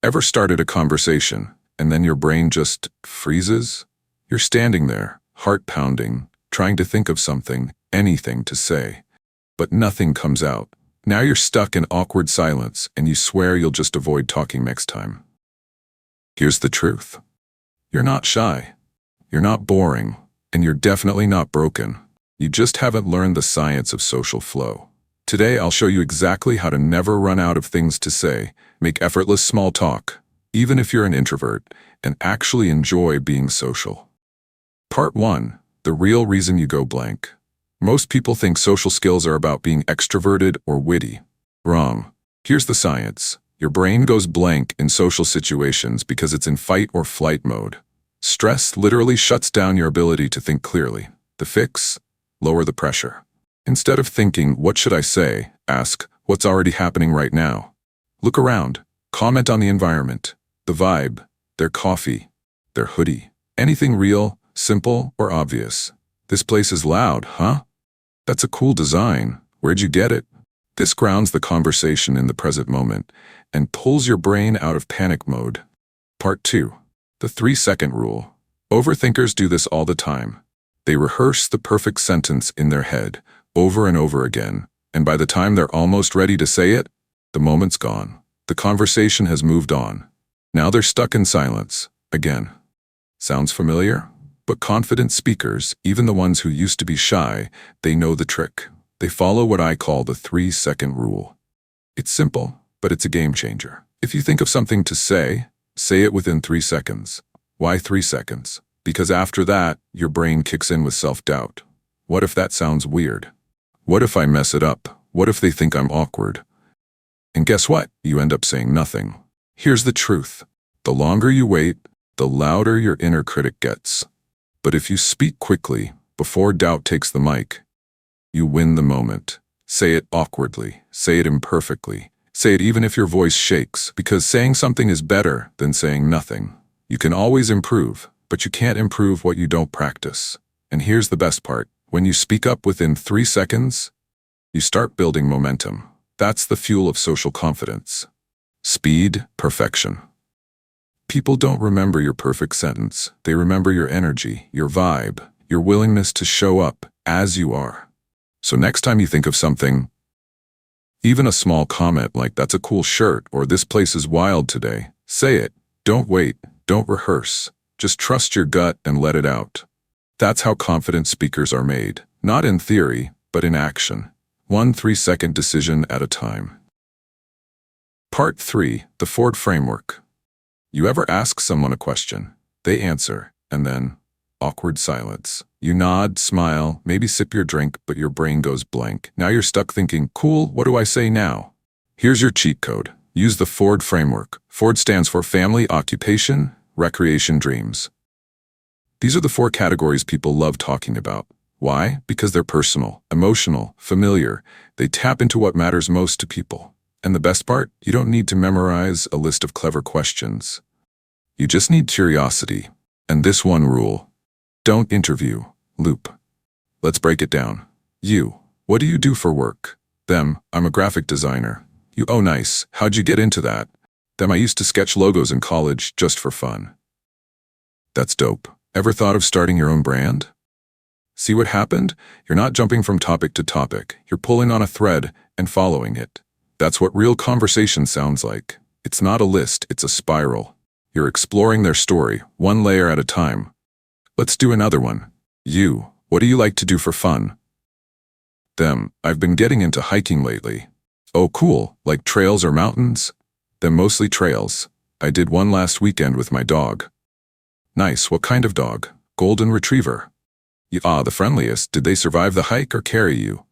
Ever started a conversation, and then your brain just freezes? You're standing there, heart pounding, trying to think of something, anything to say. But nothing comes out. Now you're stuck in awkward silence, and you swear you'll just avoid talking next time. Here's the truth. You're not shy. You're not boring, and you're definitely not broken. You just haven't learned the science of social flow. Today I'll show you exactly how to never run out of things to say, make effortless small talk, even if you're an introvert, and actually enjoy being social. Part 1. The real reason you go blank. Most people think social skills are about being extroverted or witty. Wrong. Here's the science. Your brain goes blank in social situations because it's in fight or flight mode. Stress literally shuts down your ability to think clearly. The fix? Lower the pressure. Instead of thinking, what should I say, ask, what's already happening right now? Look around. Comment on the environment, the vibe, their coffee, their hoodie. Anything real, simple, or obvious. This place is loud, huh? That's a cool design. Where'd you get it? This grounds the conversation in the present moment and pulls your brain out of panic mode. Part 2. The 3-second rule. Overthinkers do this all the time. They rehearse the perfect sentence in their head over and over again, and by the time they're almost ready to say it, the moment's gone. The conversation has moved on. Now they're stuck in silence, again. Sounds familiar? But confident speakers, even the ones who used to be shy, they know the trick. They follow what I call the 3-second rule. It's simple, but it's a game changer. If you think of something to say it within 3 seconds. Why 3 seconds? Because after that, your brain kicks in with self-doubt. What if that sounds weird? What if I mess it up? What if they think I'm awkward? And guess what? You end up saying nothing. Here's the truth. The longer you wait, the louder your inner critic gets. But if you speak quickly, before doubt takes the mic, you win the moment. Say it awkwardly. Say it imperfectly. Say it even if your voice shakes, because saying something is better than saying nothing. You can always improve, but you can't improve what you don't practice. And here's the best part. When you speak up within 3 seconds, you start building momentum. That's the fuel of social confidence. Speed, perfection. People don't remember your perfect sentence. They remember your energy, your vibe, your willingness to show up as you are. So next time you think of something, even a small comment like "that's a cool shirt" or "this place is wild today," say it. Don't wait. Don't rehearse. Just trust your gut and let it out. That's how confident speakers are made. Not in theory, but in action. One 3-second decision at a time. Part 3. The Ford Framework. You ever ask someone a question? They answer, and then awkward silence. You nod, smile, maybe sip your drink, but your brain goes blank. Now you're stuck thinking, cool, what do I say now? Here's your cheat code. Use the Ford Framework. Ford stands for family, occupation, recreation, dreams. These are the 4 categories people love talking about. Why? Because they're personal, emotional, familiar. They tap into what matters most to people. And the best part? You don't need to memorize a list of clever questions. You just need curiosity. And this one rule. Don't interview. Loop. Let's break it down. You. What do you do for work? Them. I'm a graphic designer. You. Oh, nice. How'd you get into that? Them. I used to sketch logos in college just for fun. That's dope. Ever thought of starting your own brand? See what happened? You're not jumping from topic to topic. You're pulling on a thread and following it. That's what real conversation sounds like. It's not a list, it's a spiral. You're exploring their story, one layer at a time. Let's do another one. You. What do you like to do for fun? Them. I've been getting into hiking lately. Oh, cool. Like trails or mountains? Them. Mostly trails. I did one last weekend with my dog. Nice. What kind of dog? Golden Retriever. The friendliest. Did they survive the hike or carry you?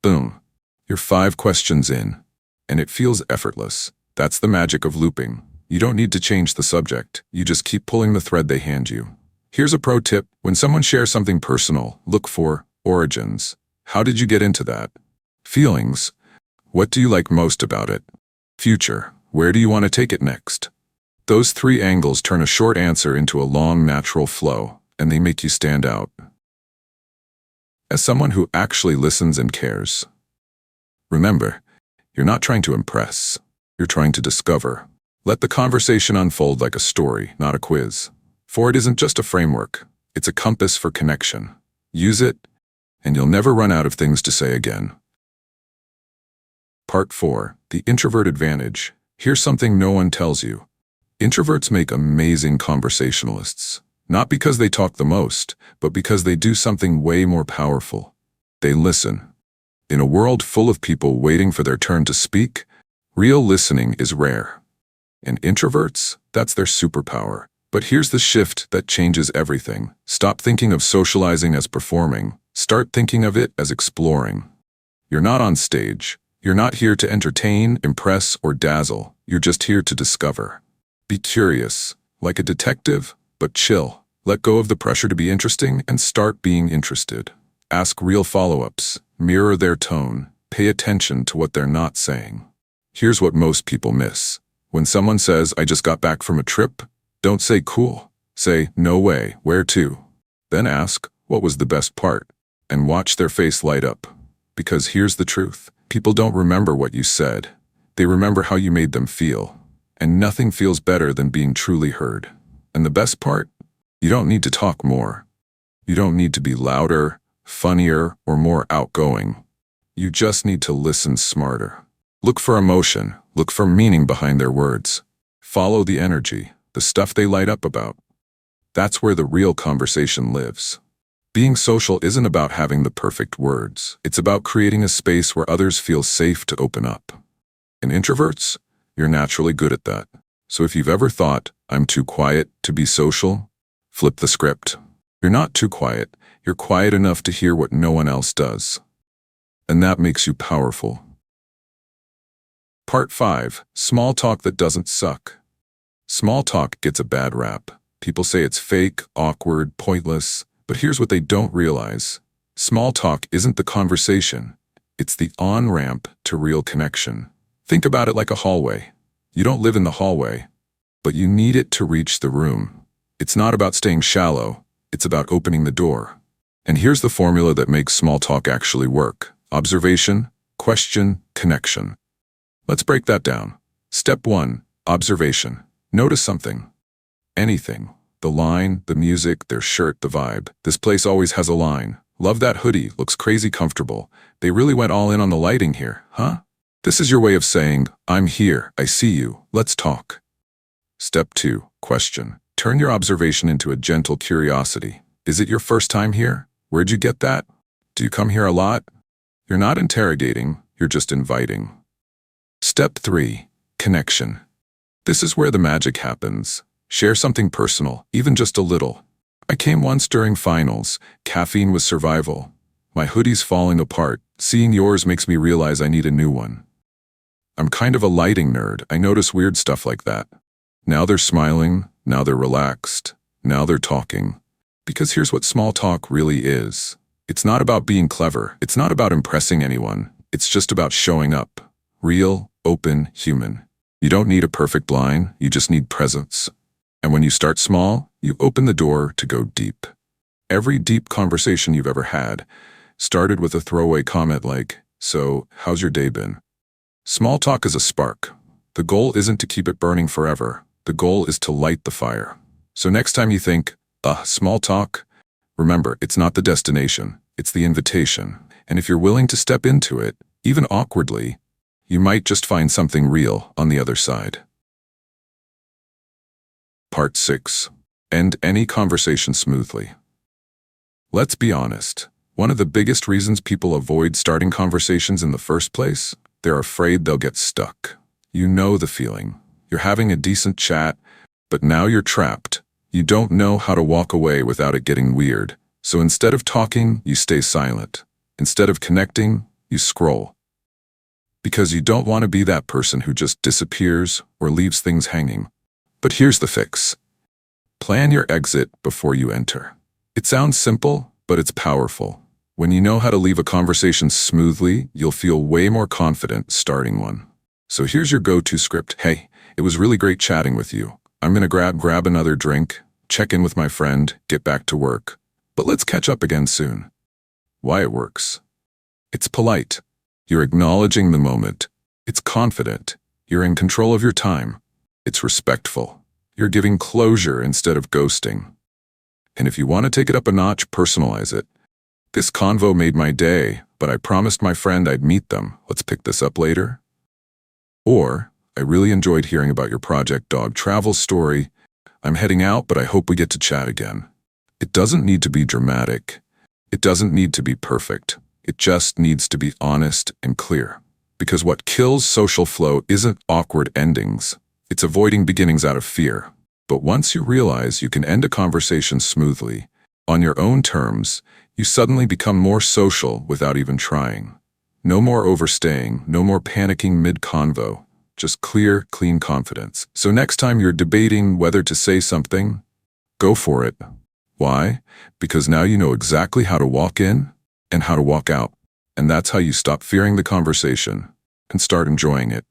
Boom. You're 5 questions in. And it feels effortless. That's the magic of looping. You don't need to change the subject. You just keep pulling the thread they hand you. Here's a pro tip. When someone shares something personal, look for origins. How did you get into that? Feelings. What do you like most about it? Future. Where do you want to take it next? Those 3 angles turn a short answer into a long, natural flow, and they make you stand out. As someone who actually listens and cares. Remember, you're not trying to impress. You're trying to discover. Let the conversation unfold like a story, not a quiz. For it isn't just a framework, it's a compass for connection. Use it, and you'll never run out of things to say again. Part 4. The Introverted Advantage. Here's something no one tells you. Introverts make amazing conversationalists. Not because they talk the most, but because they do something way more powerful. They listen. In a world full of people waiting for their turn to speak, real listening is rare. And introverts, that's their superpower. But here's the shift that changes everything. Stop thinking of socializing as performing. Start thinking of it as exploring. You're not on stage. You're not here to entertain, impress, or dazzle. You're just here to discover. Be curious, like a detective, but chill. Let go of the pressure to be interesting and start being interested. Ask real follow-ups. Mirror their tone. Pay attention to what they're not saying. Here's what most people miss. When someone says, "I just got back from a trip," don't say cool. Say, "No way, where to?" Then ask, "What was the best part?" And watch their face light up. Because here's the truth. People don't remember what you said. They remember how you made them feel. And nothing feels better than being truly heard. And the best part? You don't need to talk more. You don't need to be louder, funnier, or more outgoing. You just need to listen smarter. Look for emotion. Look for meaning behind their words. Follow the energy, the stuff they light up about. That's where the real conversation lives. Being social isn't about having the perfect words. It's about creating a space where others feel safe to open up. And introverts, you're naturally good at that. So if you've ever thought, "I'm too quiet to be social," flip the script. You're not too quiet. You're quiet enough to hear what no one else does. And that makes you powerful. Part 5. Small talk that doesn't suck. Small talk gets a bad rap. People say it's fake, awkward, pointless. But here's what they don't realize. Small talk isn't the conversation. It's the on-ramp to real connection. Think about it like a hallway. You don't live in the hallway, but you need it to reach the room. It's not about staying shallow. It's about opening the door. And here's the formula that makes small talk actually work. Observation, question, connection. Let's break that down. Step 1, observation. Notice something. Anything. The line, the music, their shirt, the vibe. This place always has a line. Love that hoodie, looks crazy comfortable. They really went all in on the lighting here, huh? This is your way of saying, "I'm here, I see you, let's talk." Step 2, question. Turn your observation into a gentle curiosity. Is it your first time here? Where'd you get that? Do you come here a lot? You're not interrogating, you're just inviting. Step 3, connection. This is where the magic happens. Share something personal, even just a little. "I came once during finals. Caffeine was survival. My hoodie's falling apart. Seeing yours makes me realize I need a new one." I'm kind of a lighting nerd. I notice weird stuff like that. Now they're smiling. Now they're relaxed. Now they're talking. Because here's what small talk really is. It's not about being clever. It's not about impressing anyone. It's just about showing up. Real, open, human. You don't need a perfect line. You just need presence. And when you start small, you open the door to go deep. Every deep conversation you've ever had started with a throwaway comment like, "So, how's your day been?" Small talk is a spark. The goal isn't to keep it burning forever. The goal is to light the fire. So next time you think, small talk, remember, it's not the destination, it's the invitation. And if you're willing to step into it, even awkwardly, you might just find something real on the other side. Part 6. End any conversation smoothly. Let's be honest. One of the biggest reasons people avoid starting conversations in the first place? They're afraid they'll get stuck. You know the feeling. You're having a decent chat, but now you're trapped. You don't know how to walk away without it getting weird. So instead of talking, you stay silent. Instead of connecting, you scroll. Because you don't want to be that person who just disappears or leaves things hanging. But here's the fix. Plan your exit before you enter. It sounds simple, but it's powerful. When you know how to leave a conversation smoothly, you'll feel way more confident starting one. So here's your go-to script. "Hey, it was really great chatting with you. I'm gonna grab another drink, check in with my friend, get back to work. But let's catch up again soon." Why it works? It's polite. You're acknowledging the moment. It's confident. You're in control of your time. It's respectful. You're giving closure instead of ghosting. And if you want to take it up a notch, personalize it. This convo made my day, but I promised my friend I'd meet them. Let's pick this up later. Or, I really enjoyed hearing about your project dog travel story. I'm heading out, but I hope we get to chat again. It doesn't need to be dramatic. It doesn't need to be perfect. It just needs to be honest and clear. Because what kills social flow isn't awkward endings. It's avoiding beginnings out of fear. But once you realize you can end a conversation smoothly, on your own terms, you suddenly become more social without even trying. No more overstaying, no more panicking mid-convo. Just clear, clean confidence. So next time you're debating whether to say something, go for it. Why? Because now you know exactly how to walk in and how to walk out. And that's how you stop fearing the conversation and start enjoying it.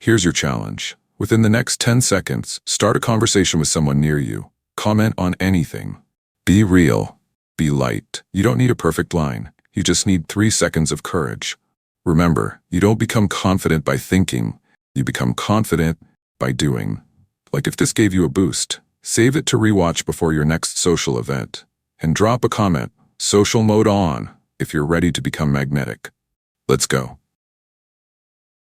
Here's your challenge. Within the next 10 seconds, start a conversation with someone near you. Comment on anything. Be real. Be light. You don't need a perfect line. You just need 3 seconds of courage. Remember, you don't become confident by thinking. You become confident by doing. Like if this gave you a boost, save it to rewatch before your next social event. And drop a comment, social mode on, if you're ready to become magnetic. Let's go.